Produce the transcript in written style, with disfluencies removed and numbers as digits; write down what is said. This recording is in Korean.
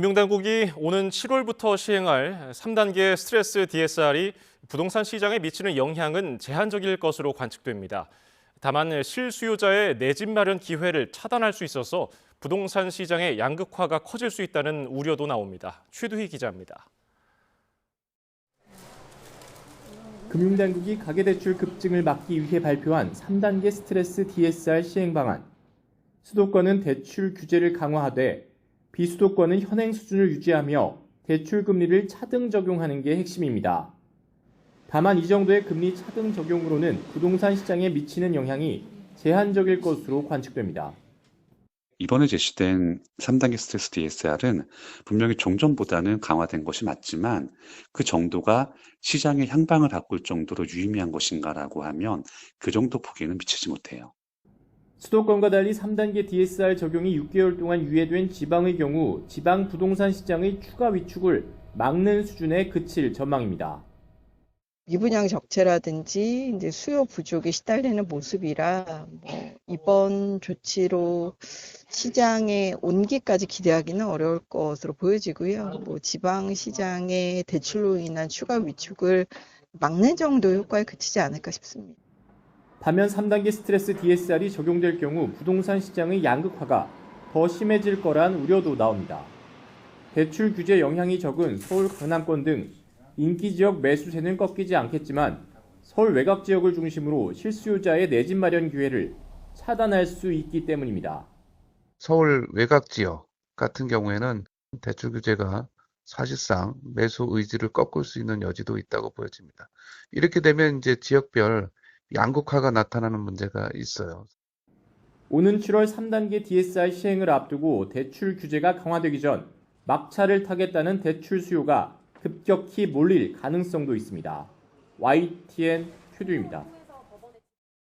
금융당국이 오는 7월부터 시행할 3단계 스트레스 DSR이 부동산 시장에 미치는 영향은 제한적일 것으로 관측됩니다. 다만 실수요자의 내 집 마련 기회를 차단할 수 있어서 부동산 시장의 양극화가 커질 수 있다는 우려도 나옵니다. 최두희 기자입니다. 금융당국이 가계대출 급증을 막기 위해 발표한 3단계 스트레스 DSR 시행 방안. 수도권은 대출 규제를 강화하되 비수도권은 현행 수준을 유지하며 대출 금리를 차등 적용하는 게 핵심입니다. 다만 이 정도의 금리 차등 적용으로는 부동산 시장에 미치는 영향이 제한적일 것으로 관측됩니다. 이번에 제시된 3단계 스트레스 DSR은 분명히 종전보다는 강화된 것이 맞지만 그 정도가 시장의 향방을 바꿀 정도로 유의미한 것인가라고 하면 그 정도 폭에는 미치지 못해요. 수도권과 달리 3단계 DSR 적용이 6개월 동안 유예된 지방의 경우 지방 부동산 시장의 추가 위축을 막는 수준에 그칠 전망입니다. 미분양 적체라든지 이제 수요 부족에 시달리는 모습이라 이번 조치로 시장의 온기까지 기대하기는 어려울 것으로 보여지고요. 지방 시장의 대출로 인한 추가 위축을 막는 정도의 효과에 그치지 않을까 싶습니다. 반면 3단계 스트레스 DSR이 적용될 경우 부동산 시장의 양극화가 더 심해질 거란 우려도 나옵니다. 대출 규제 영향이 적은 서울 강남권 등 인기 지역 매수세는 꺾이지 않겠지만 서울 외곽 지역을 중심으로 실수요자의 내 집 마련 기회를 차단할 수 있기 때문입니다. 서울 외곽 지역 같은 경우에는 대출 규제가 사실상 매수 의지를 꺾을 수 있는 여지도 있다고 보여집니다. 이렇게 되면 이제 지역별 양극화가 나타나는 문제가 있어요. 오는 7월 3단계 DSR 시행을 앞두고 대출 규제가 강화되기 전 막차를 타겠다는 대출 수요가 급격히 몰릴 가능성도 있습니다. YTN 큐두입니다.